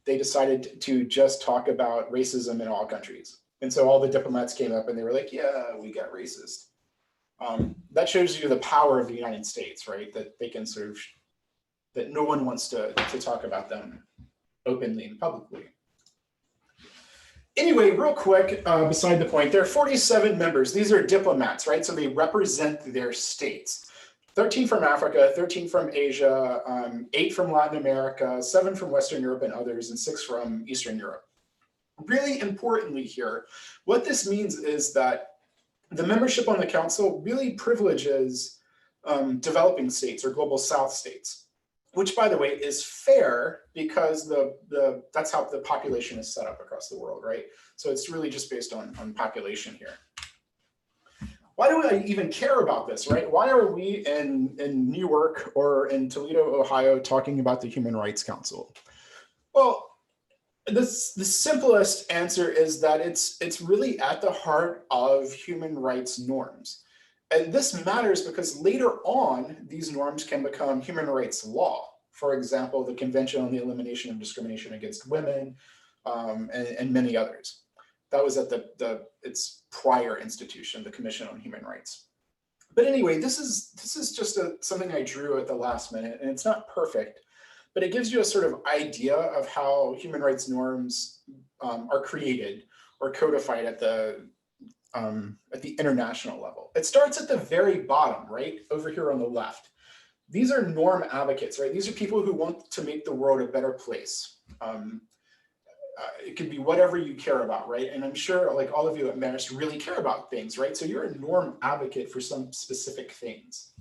they decided to just talk about racism in all countries. And so all the diplomats came up and they were like, yeah, we got racist. That shows you the power of the United States, right? That they can sort of, that no one wants to talk about them openly and publicly. Anyway, real quick, beside the point, there are 47 members. These are diplomats, right? So they represent their states. 13 from Africa, 13 from Asia, 8 from Latin America, 7 from Western Europe and others, and 6 from Eastern Europe. Really importantly here, what this means is that the membership on the council really privileges developing states or global south states, which, by the way, is fair because that's how the population is set up across the world, right? So it's really just based on population here. Why do I even care about this, right? Why are we in Newark or in Toledo, Ohio, talking about the Human Rights Council? Well, the simplest answer is that it's really at the heart of human rights norms. And this matters because later on, these norms can become human rights law. For example, the Convention on the Elimination of Discrimination Against Women, and many others. That was at its prior institution, the Commission on Human Rights. But anyway, this is just something I drew at the last minute, and it's not perfect, but it gives you a sort of idea of how human rights norms are created or codified at the international level. It starts at the very bottom, right, over here on the left. These are norm advocates, right? These are people who want to make the world a better place. It could be whatever you care about, right? And I'm sure like all of you at Marist really care about things, right? So you're a norm advocate for some specific things.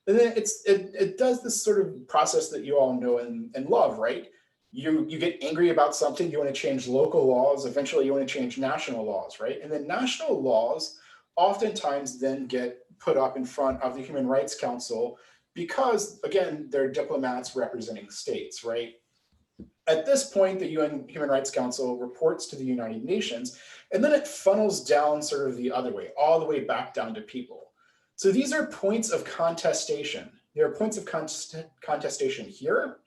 And then it does this sort of process that you all know and love, right? You get angry about something, you want to change local laws, eventually you want to change national laws, right? And then national laws oftentimes then get put up in front of the Human Rights Council because, again, they're diplomats representing states, right? At this point, the UN Human Rights Council reports to the United Nations, and then it funnels down sort of the other way, all the way back down to people. So these are points of contestation. There are points of contestation here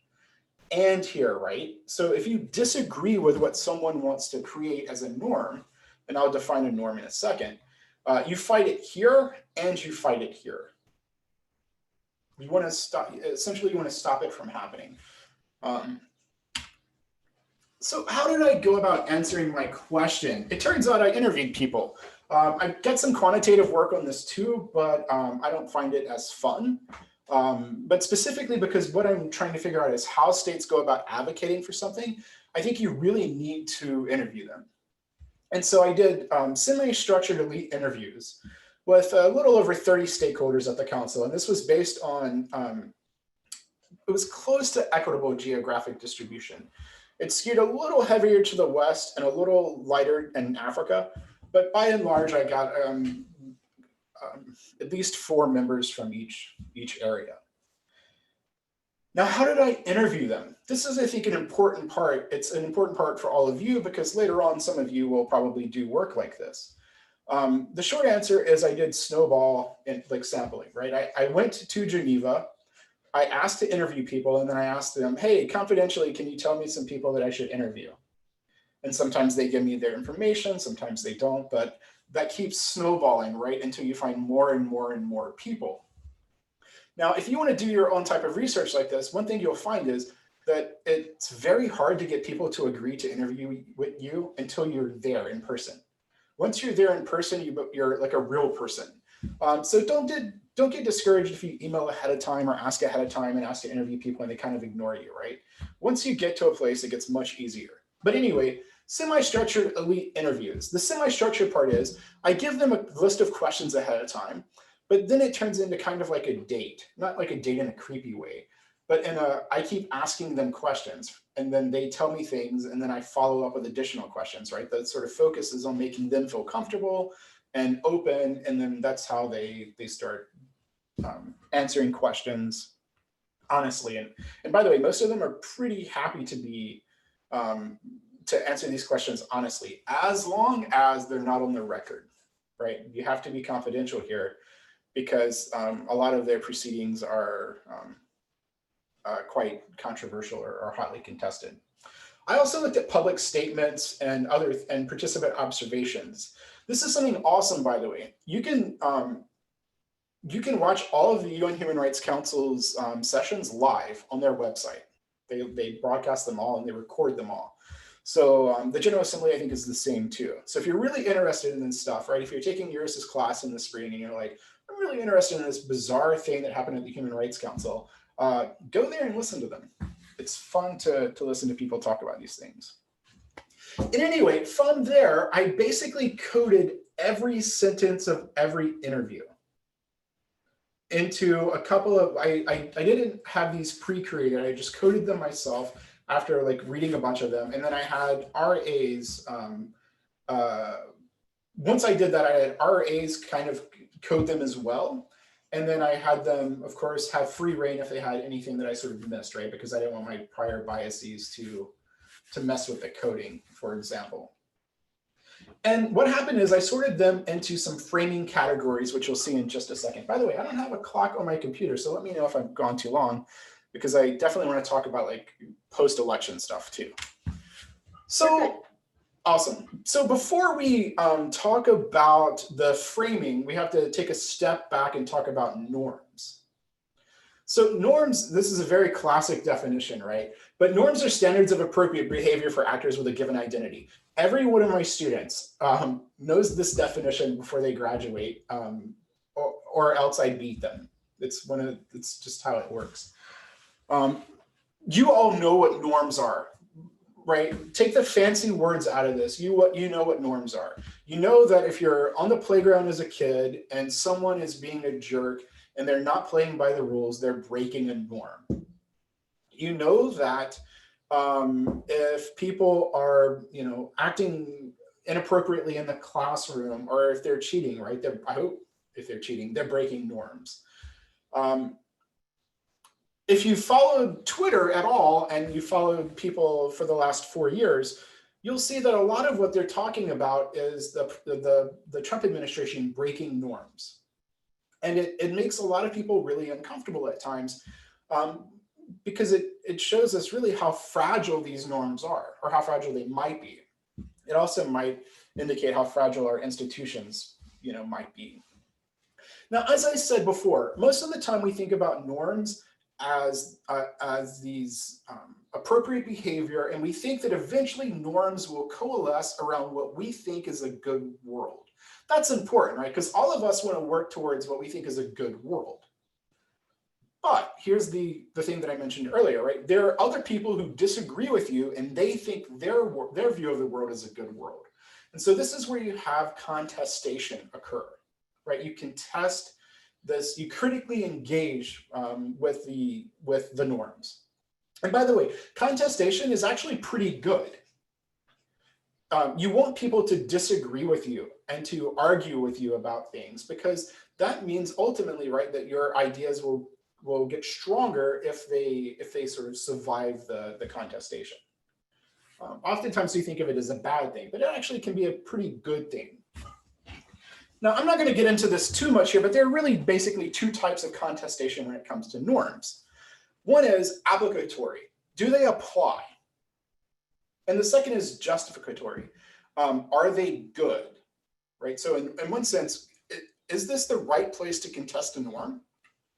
and here, right? So if you disagree with what someone wants to create as a norm, and I'll define a norm in a second, you fight it here and you fight it here. You want to stop, essentially you want to stop it from happening. So how did I go about answering my question? It turns out I interviewed people. I get some quantitative work on this too, but I don't find it as fun. But specifically because what I'm trying to figure out is how states go about advocating for something, I think you really need to interview them. And so I did semi-structured elite interviews with a little over 30 stakeholders at the council. And this was based on, it was close to equitable geographic distribution. It skewed a little heavier to the West and a little lighter in Africa, but by and large, I got at least 4 members from each area. Now, how did I interview them? This is, I think, an important part. It's an important part for all of you because later on, some of you will probably do work like this. The short answer is I did snowball and like sampling, right? I went to Geneva. I asked to interview people, and then I asked them, hey, confidentially, can you tell me some people that I should interview? And sometimes they give me their information, sometimes they don't, but that keeps snowballing, right, until you find more and more and more people. Now, if you want to do your own type of research like this, one thing you'll find is that it's very hard to get people to agree to interview with you until you're there in person. Once you're there in person, you're like a real person. So don't get discouraged if you email ahead of time or ask ahead of time and ask to interview people and they kind of ignore you, right? Once you get to a place, it gets much easier. But anyway, semi-structured elite interviews. The semi-structured part is I give them a list of questions ahead of time, but then it turns into kind of like a date, not like a date in a creepy way, but I keep asking them questions and then they tell me things and then I follow up with additional questions, right? That sort of focuses on making them feel comfortable and open, and then that's how they start answering questions honestly. And by the way, most of them are pretty happy to be to answer these questions honestly, as long as they're not on the record, right? You have to be confidential here because a lot of their proceedings are quite controversial or hotly contested. I also looked at public statements and participant observations. This is something awesome, by the way. You can watch all of the UN Human Rights Council's sessions live on their website. They broadcast them all and they record them all. So the General Assembly, I think, is the same too. So if you're really interested in this stuff, right? If you're taking Eurus's class in the spring and you're like, I'm really interested in this bizarre thing that happened at the Human Rights Council, go there and listen to them. It's fun to listen to people talk about these things. And anyway, from there, I basically coded every sentence of every interview into a couple of, I didn't have these pre-created, I just coded them myself after like reading a bunch of them. And then I had RAs, once I did that, I had RAs kind of code them as well. And then I had them, of course, have free reign if they had anything that I sort of missed, right? Because I didn't want my prior biases to mess with the coding, for example. And what happened is I sorted them into some framing categories, which you'll see in just a second. By the way, I don't have a clock on my computer, so let me know if I've gone too long, because I definitely want to talk about like post-election stuff too. So awesome. So before we talk about the framing, we have to take a step back and talk about norms. So norms, this is a very classic definition, right? But norms are standards of appropriate behavior for actors with a given identity. Every one of my students knows this definition before they graduate, or else I beat them. It's just how it works. You all know what norms are, right? Take the fancy words out of this. You know what norms are. You know that if you're on the playground as a kid and someone is being a jerk and they're not playing by the rules, they're breaking a norm. You know that if people are, acting inappropriately in the classroom, or if they're cheating, right? I hope if they're cheating, they're breaking norms. If you followed Twitter at all, and you followed people for the last 4 years, you'll see that a lot of what they're talking about is the Trump administration breaking norms. And it makes a lot of people really uncomfortable at times, because it shows us really how fragile these norms are, or how fragile they might be. It also might indicate how fragile our institutions, might be. Now, as I said before, most of the time we think about norms as these appropriate behavior, and we think that eventually norms will coalesce around what we think is a good world. That's important, right? Because all of us want to work towards what we think is a good world. But here's the thing that I mentioned earlier, right? There are other people who disagree with you, and they think their view of the world is a good world. And so this is where you have contestation occur, right? You contest this, you critically engage with the norms. And by the way, contestation is actually pretty good. You want people to disagree with you and to argue with you about things, because that means ultimately, right, that your ideas will get stronger if they sort of survive the contestation. Oftentimes we think of it as a bad thing, but it actually can be a pretty good thing. Now, I'm not going to get into this too much here, but there are really basically two types of contestation when it comes to norms. One is applicatory. Do they apply? And the second is justificatory. Are they good, right? So in one sense, is this the right place to contest a norm?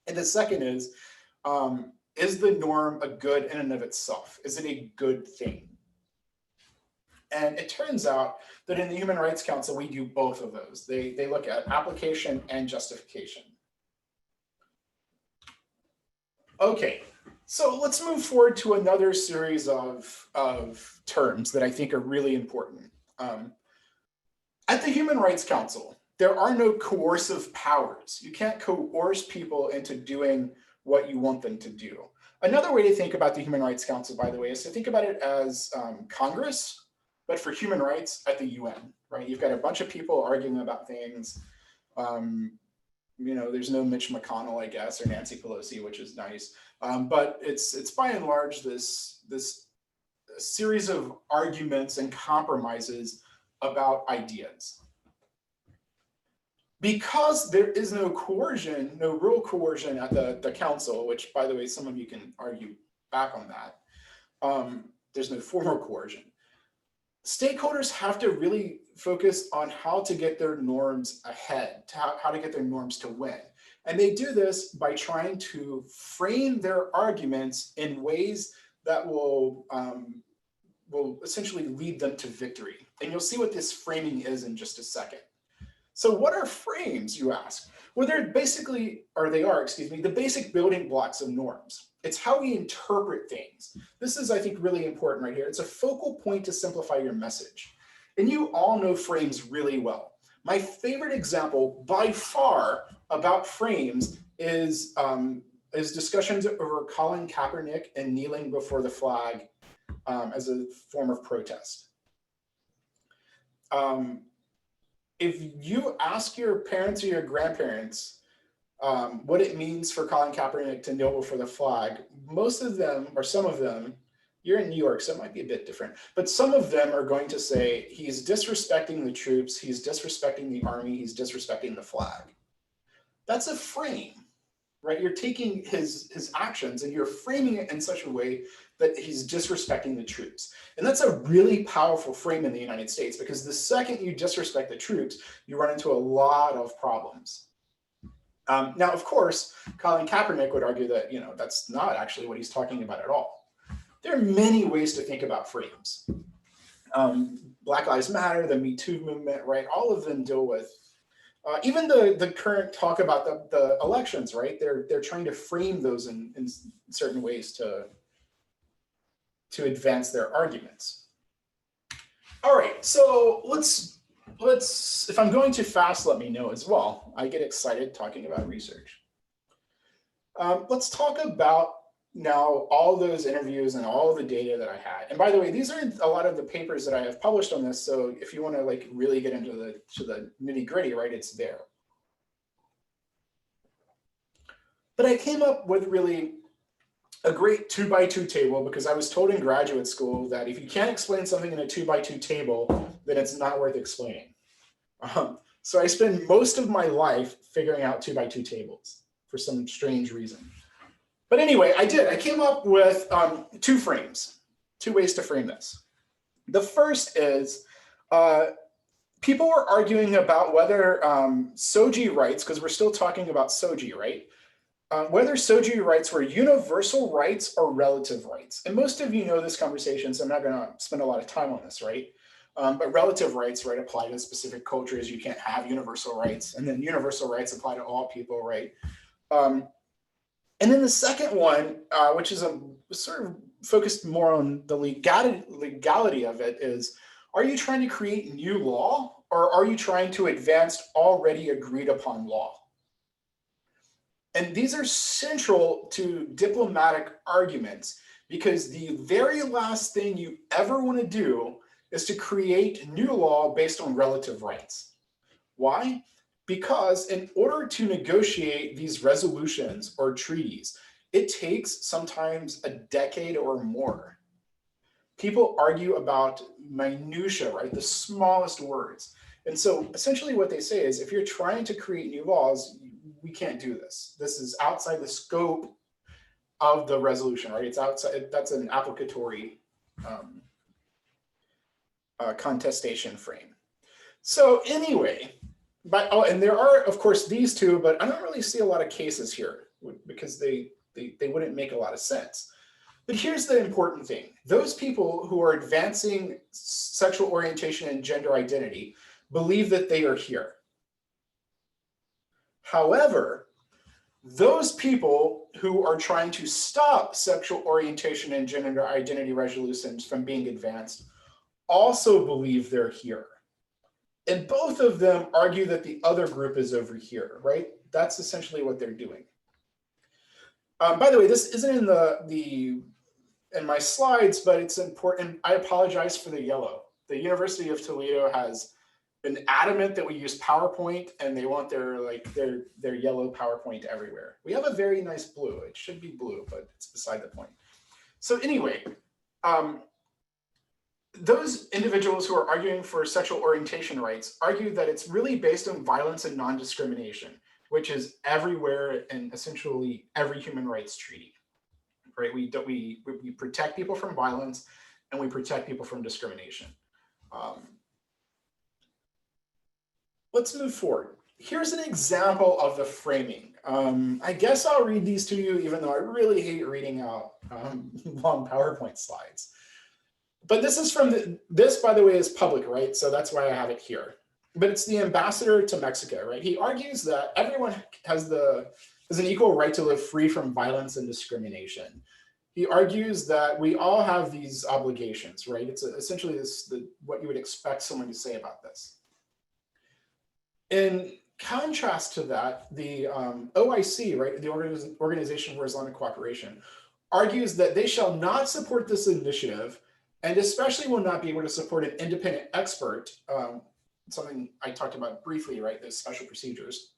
And the second is the norm a good in and of itself? Is it a good thing? And it turns out that in the Human Rights Council, we do both of those. They look at application and justification. Okay, so let's move forward to another series of terms that I think are really important. At the Human Rights Council, there are no coercive powers. You can't coerce people into doing what you want them to do. Another way to think about the Human Rights Council, by the way, is to think about it as Congress, but for human rights at the UN, right? You've got a bunch of people arguing about things. There's no Mitch McConnell, I guess, or Nancy Pelosi, which is nice. But it's by and large this series of arguments and compromises about ideas. Because there is no coercion, no real coercion at the council, which, by the way, some of you can argue back on that. there's no formal coercion. Stakeholders have to really focus on how to get their norms ahead, how to get their norms to win. And they do this by trying to frame their arguments in ways that will essentially lead them to victory. And you'll see what this framing is in just a second. So what are frames, you ask? Well, they're basically, or they are, excuse me, the basic building blocks of norms. It's how we interpret things. This is, I think, really important right here. It's a focal point to simplify your message. And you all know frames really well. My favorite example by far about frames is discussions over Colin Kaepernick and kneeling before the flag as a form of protest. If you ask your parents or your grandparents what it means for Colin Kaepernick to kneel before the flag, most of them, or some of them, you're in New York, so it might be a bit different, but some of them are going to say he's disrespecting the troops, he's disrespecting the army, he's disrespecting the flag. That's a frame, right? You're taking his actions and you're framing it in such a way that he's disrespecting the troops. And that's a really powerful frame in the United States, because the second you disrespect the troops, you run into a lot of problems. Now, of course, Colin Kaepernick would argue that, that's not actually what he's talking about at all. There are many ways to think about frames. Black Lives Matter, the Me Too movement, right? All of them deal with, even the current talk about the elections, right? They're trying to frame those in certain ways to advance their arguments. All right, so let's, if I'm going too fast, let me know as well. I get excited talking about research. Let's talk about now all those interviews and all the data that I had. And by the way, these are a lot of the papers that I have published on this. So if you want to really get into the nitty gritty, right, it's there. But I came up with really a great 2x2 table, because I was told in graduate school that if you can't explain something in a 2x2 table, then it's not worth explaining. So I spend most of my life figuring out 2x2 tables for some strange reason. But anyway, I came up with two frames, two ways to frame this. The first is people were arguing about whether SOGI rights, because we're still talking about SOGI, right? Whether SOGI rights were universal rights or relative rights. And most of you know this conversation, so I'm not gonna spend a lot of time on this, right? But relative rights, right, apply to specific cultures. You can't have universal rights. And then universal rights apply to all people, right? And then the second one, which is sort of focused more on the legality of it, is, are you trying to create new law, or are you trying to advance already agreed upon law? And these are central to diplomatic arguments, because the very last thing you ever want to do is to create new law based on relative rights. Why? Because in order to negotiate these resolutions or treaties, it takes sometimes a decade or more. People argue about minutia, right? The smallest words. And so essentially what they say is, if you're trying to create new laws, we can't do this. This is outside the scope of the resolution, right? It's outside, that's an applicatory contestation frame. So anyway, and there are, of course, these two, but I don't really see a lot of cases here because they wouldn't make a lot of sense. But here's the important thing. Those people who are advancing sexual orientation and gender identity believe that they are here. However, those people who are trying to stop sexual orientation and gender identity resolutions from being advanced also believe they're here. And both of them argue that the other group is over here, right? That's essentially what they're doing. By the way, this isn't in my slides, but it's important. I apologize for the yellow. The University of Toledo has been adamant that we use PowerPoint, and they want their yellow PowerPoint everywhere. We have a very nice blue. It should be blue, but it's beside the point. So anyway, those individuals who are arguing for sexual orientation rights argue that it's really based on violence and non-discrimination, which is everywhere in essentially every human rights treaty, right? We protect people from violence, and we protect people from discrimination. Let's move forward. Here's an example of the framing. I guess I'll read these to you, even though I really hate reading out long PowerPoint slides. But this is from this, by the way, is public, right? So that's why I have it here. But it's the ambassador to Mexico, right? He argues that everyone has an equal right to live free from violence and discrimination. He argues that we all have these obligations, right? It's essentially what you would expect someone to say about this. In contrast to that, the OIC, right, the Organization for Islamic Cooperation, argues that they shall not support this initiative, and especially will not be able to support an independent expert, something I talked about briefly, right, those special procedures,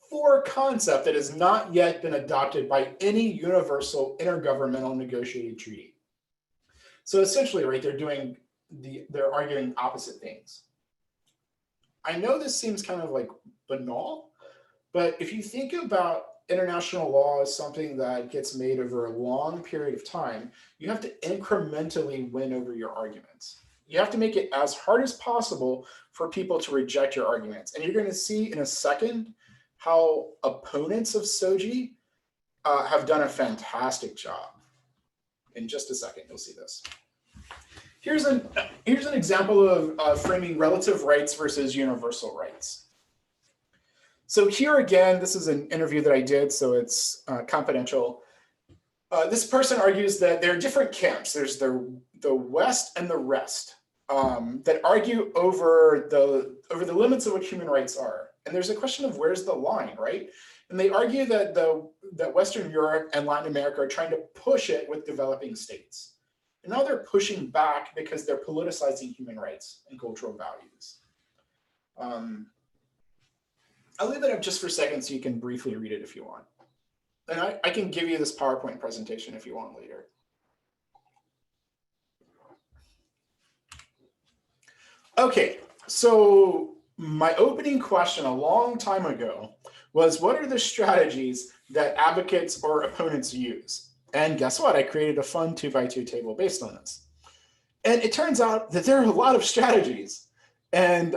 for a concept that has not yet been adopted by any universal intergovernmental negotiated treaty. So essentially, right, they're arguing opposite things. I know this seems kind of like banal, but if you think about international law as something that gets made over a long period of time, you have to incrementally win over your arguments. You have to make it as hard as possible for people to reject your arguments. And you're going to see in a second how opponents of SOGI have done a fantastic job. In just a second, you'll see this. Here's an example of framing relative rights versus universal rights. So here again, this is an interview that I did, so it's confidential. This person argues that there are different camps. There's the West and the rest that argue over the limits of what human rights are. And there's a question of where's the line, right? And they argue that that Western Europe and Latin America are trying to push it with developing states. And now they're pushing back because they're politicizing human rights and cultural values. I'll leave it up just for a second so you can briefly read it if you want. And I can give you this PowerPoint presentation if you want later. Okay, so my opening question a long time ago was, what are the strategies that advocates or opponents use? And guess what? I created a fun 2x2 table based on this. And it turns out that there are a lot of strategies. And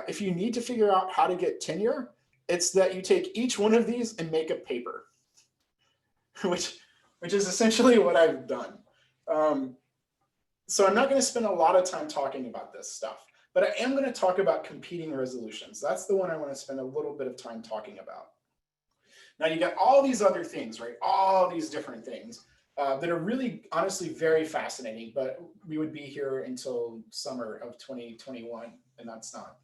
if you need to figure out how to get tenure, it's that you take each one of these and make a paper, which is essentially what I've done. So I'm not going to spend a lot of time talking about this stuff, but I am going to talk about competing resolutions. That's the one I want to spend a little bit of time talking about. Now you got all these other things, right? All these different things that are really, honestly, very fascinating, but we would be here until summer of 2021, and that's not.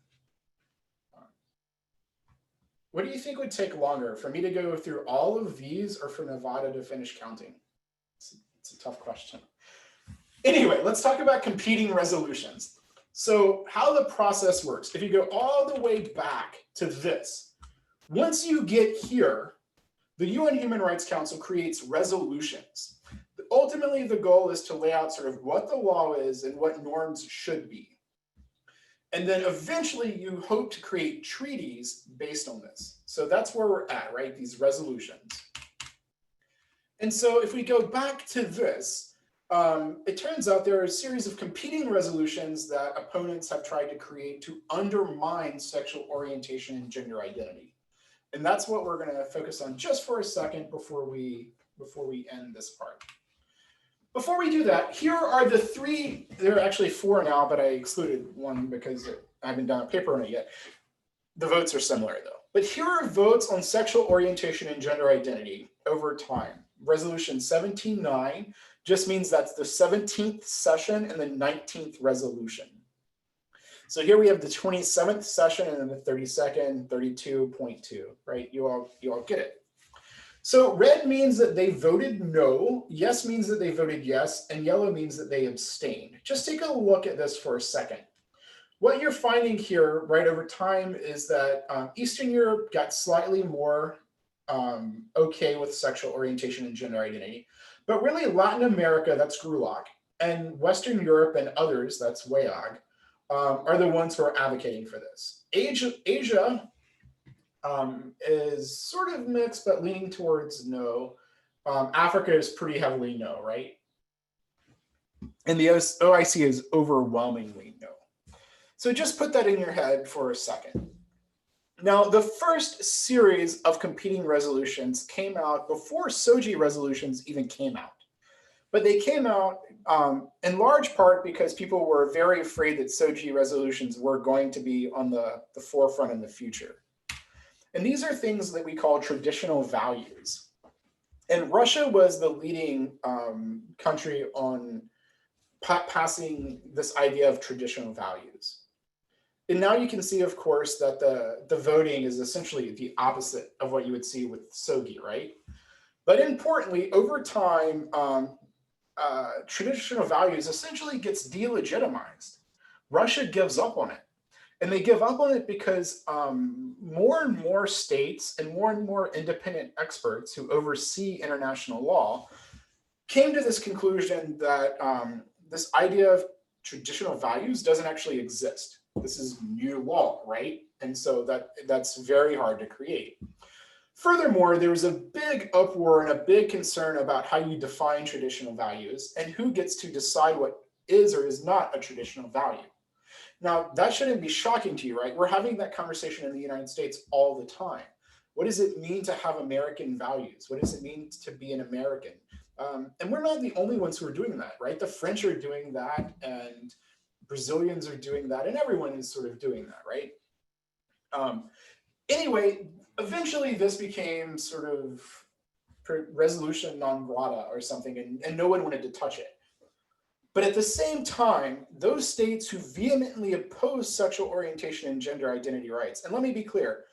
What do you think would take longer, for me to go through all of these or for Nevada to finish counting? It's a tough question. Anyway, let's talk about competing resolutions. So how the process works, if you go all the way back to this, once you get here, the UN Human Rights Council creates resolutions. Ultimately, the goal is to lay out sort of what the law is and what norms should be. And then eventually you hope to create treaties based on this. So that's where we're at, right? These resolutions. And so if we go back to this, it turns out there are a series of competing resolutions that opponents have tried to create to undermine sexual orientation and gender identity. And that's what we're going to focus on just for a second before we end this part. Before we do that, here are the three, there are actually four now, but I excluded one because I haven't done a paper on it yet. The votes are similar though. But here are votes on sexual orientation and gender identity over time. Resolution 17.9 just means that's the 17th session and the 19th resolution. So here we have the 27th session and then the 32nd, 32.2, right? You all get it. So red means that they voted no, yes means that they voted yes, and yellow means that they abstained. Just take a look at this for a second. What you're finding here right over time is that Eastern Europe got slightly more okay with sexual orientation and gender identity, but really Latin America, that's GRULAC, and Western Europe and others, that's WEAG, are the ones who are advocating for this. Asia is sort of mixed, but leaning towards no. Africa is pretty heavily no, right? And the OIC is overwhelmingly no. So just put that in your head for a second. Now, the first series of competing resolutions came out before SOGI resolutions even came out. But they came out in large part because people were very afraid that SOGI resolutions were going to be on the forefront in the future. And these are things that we call traditional values. And Russia was the leading country on passing this idea of traditional values. And now you can see, of course, that the voting is essentially the opposite of what you would see with SOGI, right? But importantly, over time, traditional values essentially gets delegitimized. Russia gives up on it. And they give up on it because more and more states and more independent experts who oversee international law came to this conclusion that this idea of traditional values doesn't actually exist. This is new law, right? And so that's very hard to create. Furthermore, there was a big uproar and a big concern about how you define traditional values and who gets to decide what is or is not a traditional value. Now, that shouldn't be shocking to you, right? We're having that conversation in the United States all the time. What does it mean to have American values? What does it mean to be an American? And we're not the only ones who are doing that, right? The French are doing that, and Brazilians are doing that, and everyone is sort of doing that, right? Anyway, eventually this became sort of resolution non grata or something, and no one wanted to touch it. But at the same time, those states who vehemently oppose sexual orientation and gender identity rights, and let me be clear,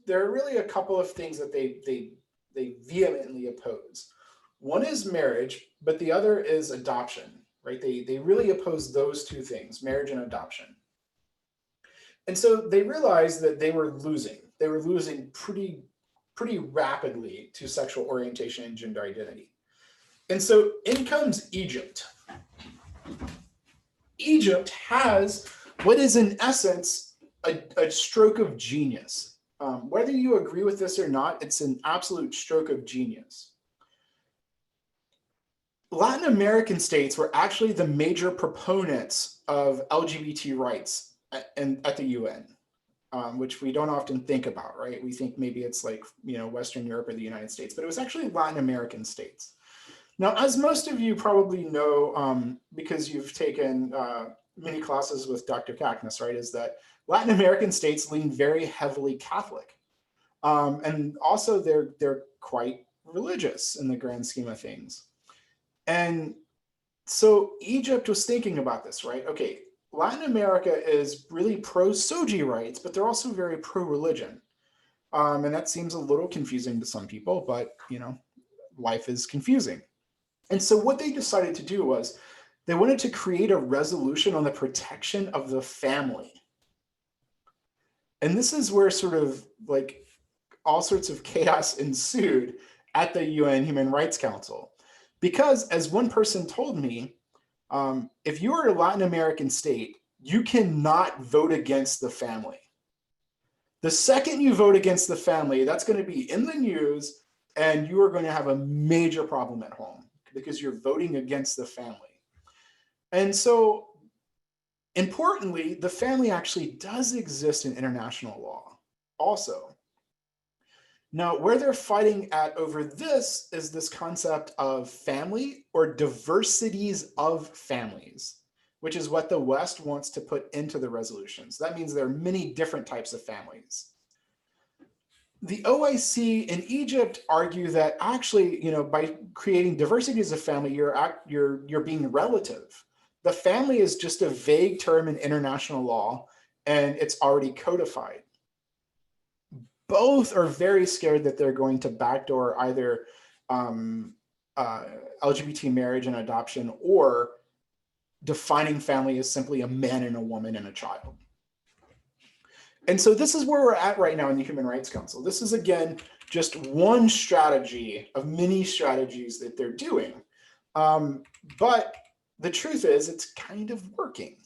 there are really a couple of things that they vehemently oppose. One is marriage, but the other is adoption, right? They really oppose those two things, marriage and adoption. And so they realized that they were losing. They were losing pretty rapidly to sexual orientation and gender identity. And so in comes Egypt. Egypt has what is in essence a stroke of genius. Whether you agree with this or not, it's an absolute stroke of genius. Latin American states were actually the major proponents of LGBT rights at the UN, which we don't often think about, right? We think maybe it's like, Western Europe or the United States, but it was actually Latin American states. Now, as most of you probably know, because you've taken many classes with Dr. Kakness, right, is that Latin American states lean very heavily Catholic. And also they're quite religious in the grand scheme of things. And so Egypt was thinking about this, right? Okay, Latin America is really pro-SOGI rights, but they're also very pro-religion. And that seems a little confusing to some people, but life is confusing. And so what they decided to do was they wanted to create a resolution on the protection of the family. And this is where sort of like all sorts of chaos ensued at the UN Human Rights Council. Because as one person told me, if you are a Latin American state, you cannot vote against the family. The second you vote against the family, that's going to be in the news, and you are going to have a major problem at home because you're voting against the family. And so, importantly, the family actually does exist in international law also. Now, where they're fighting at over this is this concept of family or diversities of families, which is what the West wants to put into the resolutions. That means there are many different types of families. The OIC in Egypt argue that actually, by creating diversities of family, you're being relative. The family is just a vague term in international law, and it's already codified. Both are very scared that they're going to backdoor either LGBT marriage and adoption, or defining family as simply a man and a woman and a child. And so this is where we're at right now in the Human Rights Council. This is, again, just one strategy of many strategies that they're doing. But the truth is, it's kind of working.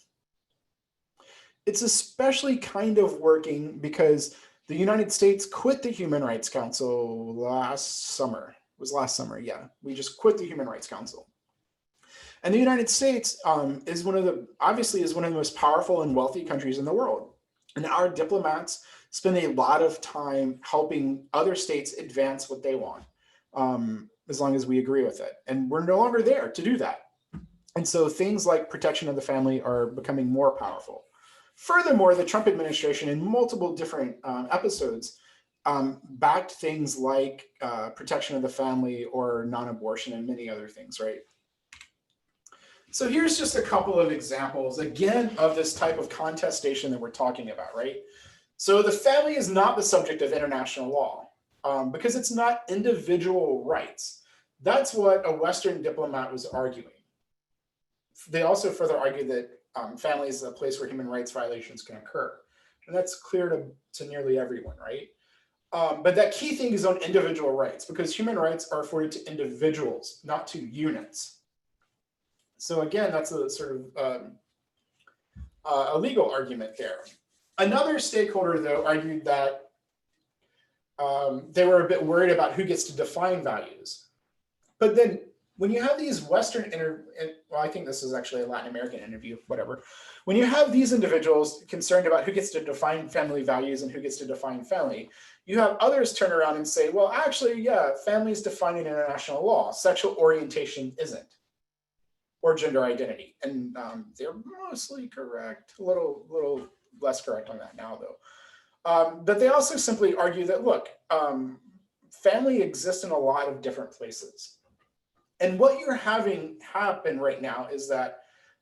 It's especially kind of working because the United States quit the Human Rights Council last summer. It was last summer, yeah. We just quit the Human Rights Council. And the United States obviously is one of the most powerful and wealthy countries in the world. And our diplomats spend a lot of time helping other states advance what they want, as long as we agree with it. And we're no longer there to do that. And so things like protection of the family are becoming more powerful. Furthermore, the Trump administration in multiple different episodes backed things like protection of the family or non-abortion and many other things, right? So here's just a couple of examples, again, of this type of contestation that we're talking about, right? So the family is not the subject of international law because it's not individual rights. That's what a Western diplomat was arguing. They also further argue that family is a place where human rights violations can occur. And that's clear to nearly everyone, right? But that key thing is on individual rights, because human rights are afforded to individuals, not to units. So again, that's a sort of a legal argument there. Another stakeholder, though, argued that they were a bit worried about who gets to define values. But then when you have these Western, well, I think this is actually a Latin American interview, whatever. When you have these individuals concerned about who gets to define family values and who gets to define family, you have others turn around and say, well, actually, yeah, family is defined in international law. Sexual orientation isn't, or gender identity. And they're mostly correct, a little less correct on that now, though. But they also simply argue that, look, family exists in a lot of different places. And what you're having happen right now is that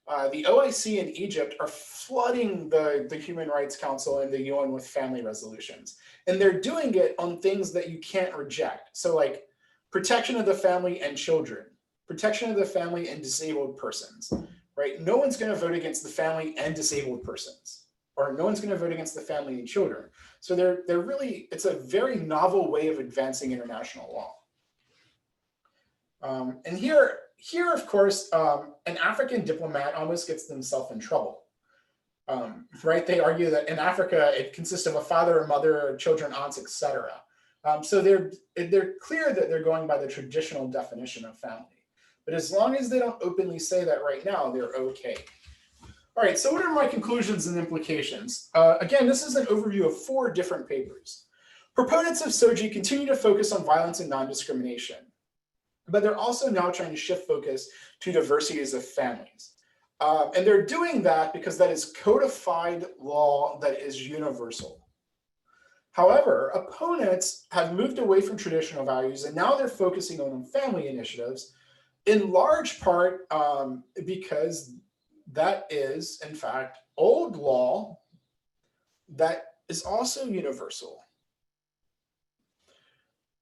the OIC in Egypt are flooding the Human Rights Council and the UN with family resolutions. And they're doing it on things that you can't reject. So like protection of the family and children, protection of the family and disabled persons, right? No one's going to vote against the family and disabled persons, or no one's going to vote against the family and children. So they're really, it's a very novel way of advancing international law. And here, of course, an African diplomat almost gets themselves in trouble, right? They argue that in Africa, it consists of a father, a mother, children, aunts, etc. So they're clear that they're going by the traditional definition of family. But as long as they don't openly say that right now, they're okay. All right, so what are my conclusions and implications? Again, this is an overview of 4 different papers. Proponents of SOGI continue to focus on violence and non-discrimination, but they're also now trying to shift focus to diversities of families. And they're doing that because that is codified law that is universal. However, opponents have moved away from traditional values, and now they're focusing on family initiatives, in large part because that is, in fact, old law that is also universal.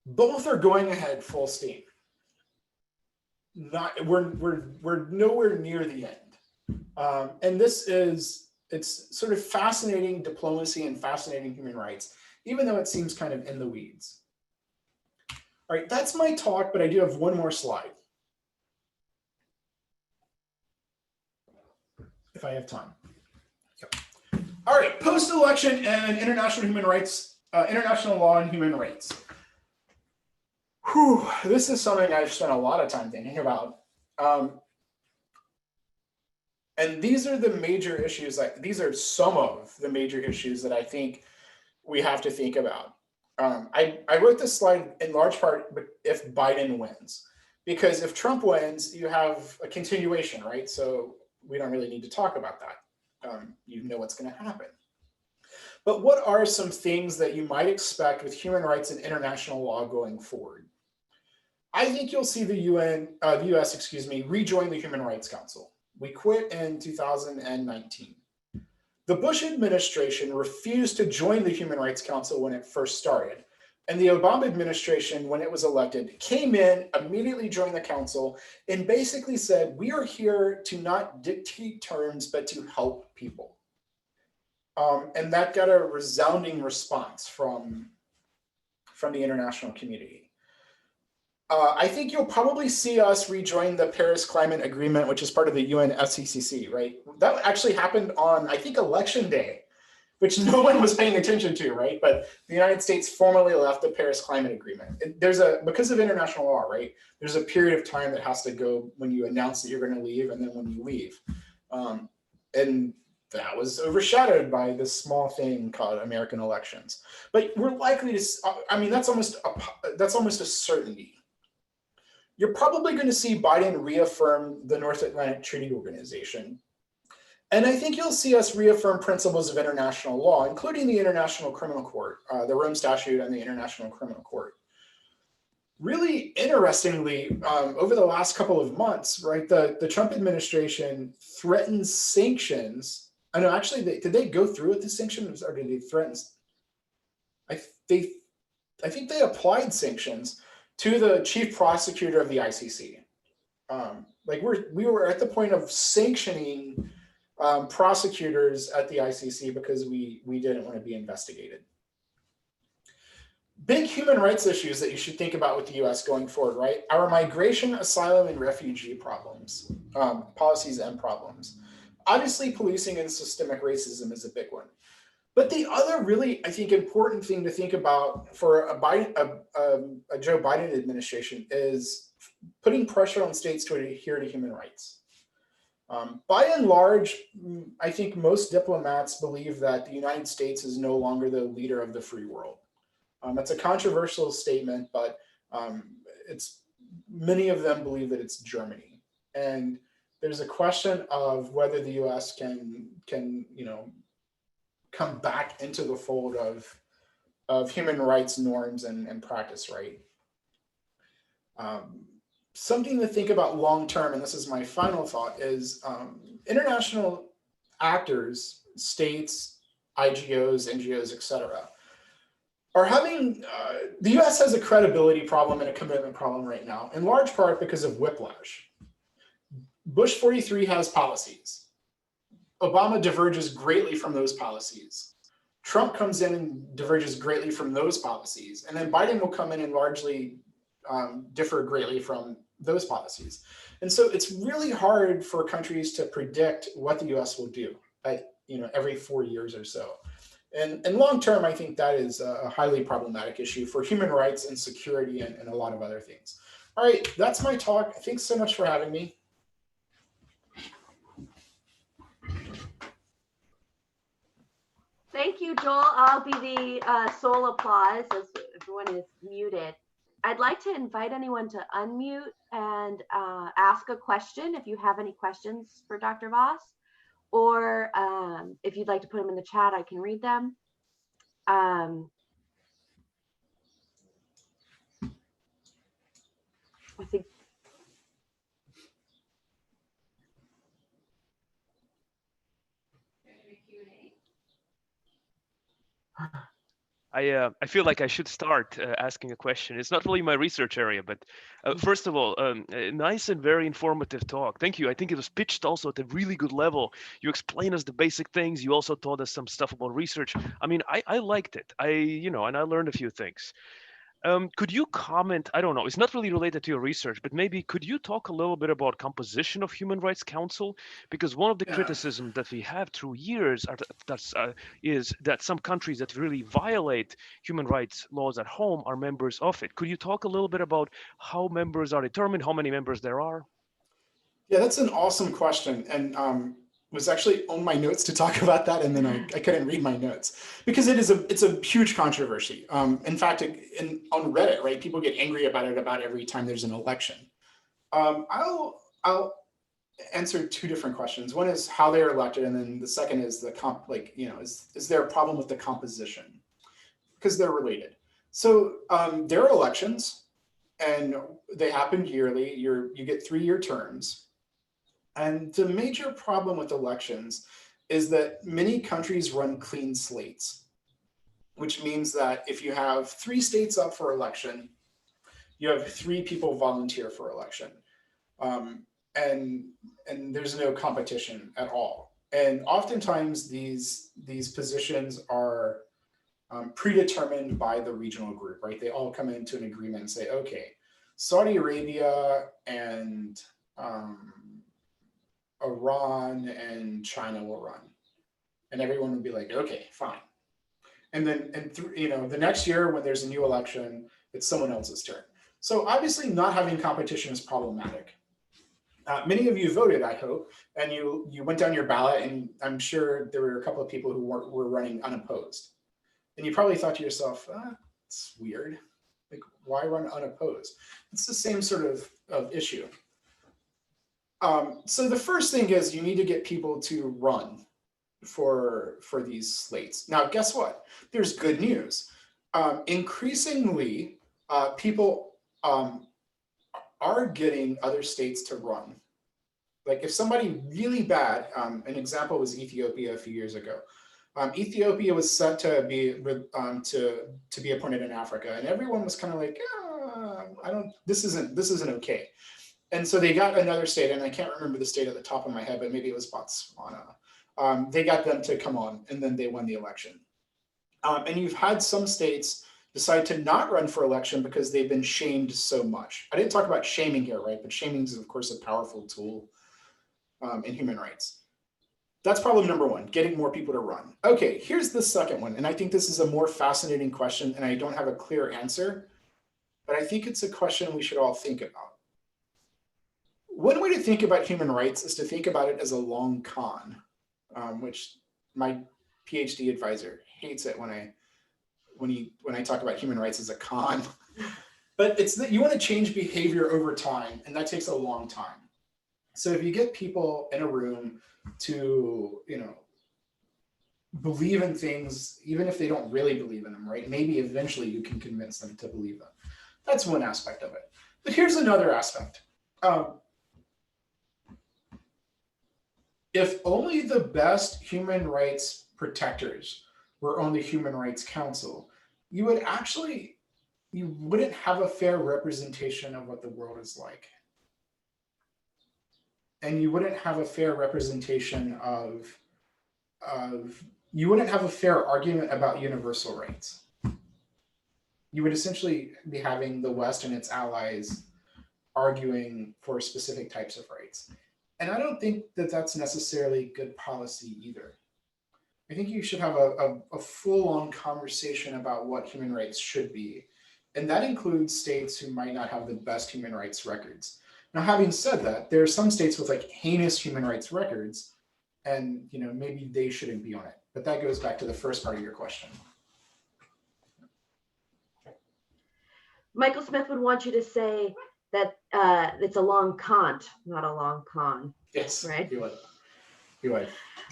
Both are going ahead full steam. We're nowhere near the end. And it's sort of fascinating diplomacy and fascinating human rights, even though it seems kind of in the weeds. All right, that's my talk, but I do have one more slide, if I have time. Yep. All right, post-election and international human rights, international law and human rights. Whew, this is something I've spent a lot of time thinking about. And these are the major issues, these are some of the major issues that I think we have to think about. I wrote this slide in large part if Biden wins, because if Trump wins, you have a continuation, right? So we don't really need to talk about that. You know what's going to happen. But what are some things that you might expect with human rights and international law going forward? I think you'll see the US, rejoin the Human Rights Council. We quit in 2019. The Bush administration refused to join the Human Rights Council when it first started. And the Obama administration, when it was elected, came in, immediately joined the council, and basically said, we are here to not dictate terms, but to help people. And that got a resounding response from the international community. I think you'll probably see us rejoin the Paris Climate Agreement, which is part of the UN HRC, right? That actually happened on, I think, Election Day. which no one was paying attention to, right? But the United States formally left the Paris Climate Agreement. Because of international law, right? There's a period of time that has to go when you announce that you're going to leave and then when you leave. And that was overshadowed by this small thing called American elections. But we're likely to, I mean, that's almost a certainty. You're probably going to see Biden reaffirm the North Atlantic Treaty Organization. And I think you'll see us reaffirm principles of international law, including the International Criminal Court, the Rome Statute and the International Criminal Court. Really interestingly, over the last couple of months, right, the Trump administration threatened sanctions. I know, actually, did they go through with the sanctions or did they threaten? I think they applied sanctions to the chief prosecutor of the ICC. Like we were at the point of sanctioning prosecutors at the ICC because we didn't want to be investigated. Big human rights issues that you should think about with the US going forward, right? Our migration, asylum, and refugee problems, policies and problems. Obviously, policing and systemic racism is a big one. But the other really, I think, important thing to think about for a Joe Biden administration is putting pressure on states to adhere to human rights. By and large, I think most diplomats believe that the United States is no longer the leader of the free world. It's a controversial statement, but many of them believe that it's Germany. And there's a question of whether the US can come back into the fold of human rights norms and practice, right? Something to think about long-term, and this is my final thought, is international actors, states, IGOs, NGOs, et cetera, are having, the US has a credibility problem and a commitment problem right now, in large part because of whiplash. Bush 43 has policies. Obama diverges greatly from those policies. Trump comes in and diverges greatly from those policies. And then Biden will come in and largely differ greatly from those policies. And so it's really hard for countries to predict what the US will do every 4 years or so. And long term, I think that is a highly problematic issue for human rights and security and a lot of other things. All right, that's my talk. Thanks so much for having me. Thank you, Joel. I'll be the sole applause as everyone is muted. I'd like to invite anyone to unmute and ask a question if you have any questions for Dr. Voss, or if you'd like to put them in the chat, I can read them. I think I feel like I should start asking a question. It's not really my research area, but first of all, nice and very informative talk. Thank you. I think it was pitched also at a really good level. You explained us the basic things. You also taught us some stuff about research. I mean, I liked it. And I learned a few things. Could you comment, I don't know, it's not really related to your research, but maybe could you talk a little bit about composition of Human Rights Council? Because one of the criticism that we have through years is that some countries that really violate human rights laws at home are members of it. Could you talk a little bit about how members are determined, how many members there are? Yeah, that's an awesome question. And was actually on my notes to talk about that, and then I couldn't read my notes because it's a huge controversy. In fact, on Reddit, right, people get angry about it about every time there's an election. I'll answer two different questions. One is how they're elected, and then the second is is there a problem with the composition? Because they're related. So there are elections, and they happen yearly. You get 3-year terms. And the major problem with elections is that many countries run clean slates, which means that if you have 3 states up for election, you have 3 people volunteer for election. And there's no competition at all. And oftentimes these positions are predetermined by the regional group, right? They all come into an agreement and say, okay, Saudi Arabia and Iran and China will run. And everyone would be like, okay, fine. And then, the next year when there's a new election, it's someone else's turn. So obviously not having competition is problematic. Many of you voted, I hope, and you went down your ballot, and I'm sure there were a couple of people who were running unopposed. And you probably thought to yourself, it's weird. Like, why run unopposed? It's the same sort of issue. So the first thing is you need to get people to run for these slates. Now, guess what? There's good news. Increasingly, people are getting other states to run. Like if somebody really bad, an example was Ethiopia a few years ago. Ethiopia was set to be appointed in Africa, and everyone was kind of like, this isn't okay. And so they got another state, and I can't remember the state at the top of my head, but maybe it was Botswana. They got them to come on, and then they won the election. And you've had some states decide to not run for election because they've been shamed so much. I didn't talk about shaming here, right? But shaming is, of course, a powerful tool in human rights. That's problem number one, getting more people to run. Okay, here's the second one. And I think this is a more fascinating question, and I don't have a clear answer, but I think it's a question we should all think about. One way to think about human rights is to think about it as a long con, which my PhD advisor hates it when I talk about human rights as a con. But it's that you want to change behavior over time, and that takes a long time. So if you get people in a room to, believe in things, even if they don't really believe in them, right? Maybe eventually you can convince them to believe them. That's one aspect of it. But here's another aspect. If only the best human rights protectors were on the Human Rights Council, you wouldn't have a fair representation of what the world is like. And you wouldn't have a fair representation you wouldn't have a fair argument about universal rights. You would essentially be having the West and its allies arguing for specific types of rights. And I don't think that that's necessarily good policy either. I think you should have a full-on conversation about what human rights should be. And that includes states who might not have the best human rights records. Now, having said that, there are some states with like heinous human rights records, and maybe they shouldn't be on it. But that goes back to the first part of your question. Michael Smith would want you to say that it's a long cont, not a long con. Yes, right? He would.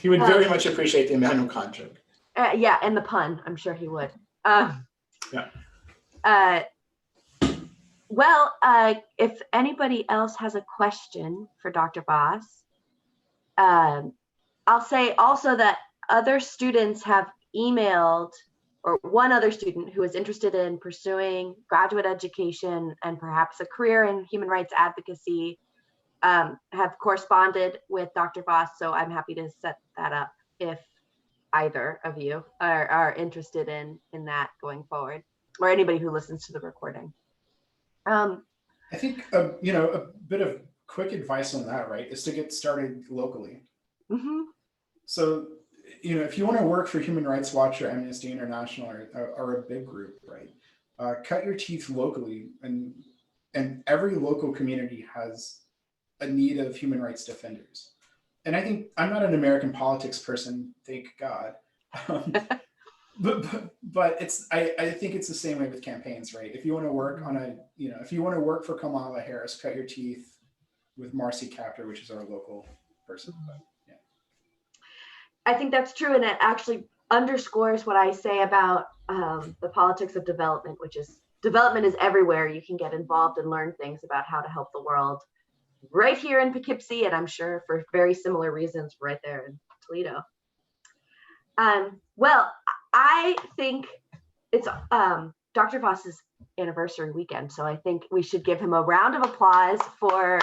He would very much appreciate the amount of content. Yeah, and the pun, I'm sure he would. Well, if anybody else has a question for Dr. Voss, I'll say also that other students have emailed, or one other student who is interested in pursuing graduate education and perhaps a career in human rights advocacy, have corresponded with Dr. Voss. So I'm happy to set that up if either of you are interested in that going forward, or anybody who listens to the recording. I think a bit of quick advice on that, right, is to get started locally. Mm-hmm. So if you want to work for Human Rights Watch or Amnesty International or a big group, right, cut your teeth locally, and every local community has a need of human rights defenders. And I think I'm not an American politics person, thank God. But I think it's the same way with campaigns, right? If you want to work if you want to work for Kamala Harris, cut your teeth with Marcy Kaptur, which is our local person. But, yeah. I think that's true, and it actually underscores what I say about the politics of development, which is development is everywhere. You can get involved and learn things about how to help the world right here in Poughkeepsie, and I'm sure for very similar reasons right there in Toledo. Well, I think it's Dr. Voss's anniversary weekend, so I think we should give him a round of applause for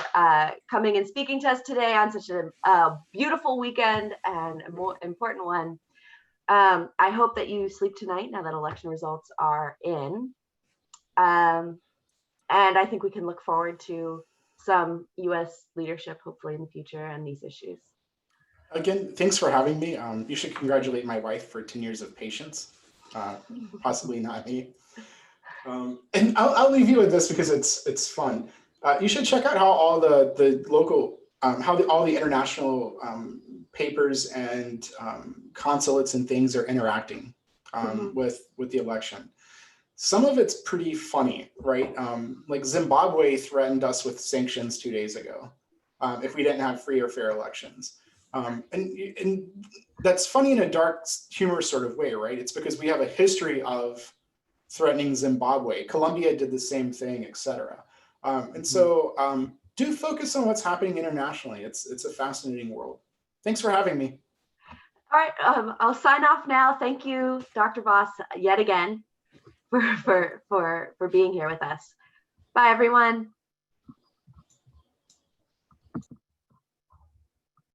coming and speaking to us today on such a beautiful weekend and a more important one. I hope that you sleep tonight now that election results are in. And I think we can look forward to some U.S. leadership, hopefully in the future, on these issues. Again, thanks for having me. You should congratulate my wife for 10 years of patience. Possibly not me. And I'll leave you with this because it's fun. You should check out how all the local, all the international papers and consulates and things are interacting with the election. Some of it's pretty funny, right? Like Zimbabwe threatened us with sanctions 2 days ago if we didn't have free or fair elections. And that's funny in a dark, humorous sort of way, right? It's because we have a history of threatening Zimbabwe. Colombia did the same thing, et cetera. And so do focus on what's happening internationally. It's a fascinating world. Thanks for having me. All right, I'll sign off now. Thank you, Dr. Voss, yet again for being here with us. Bye, everyone.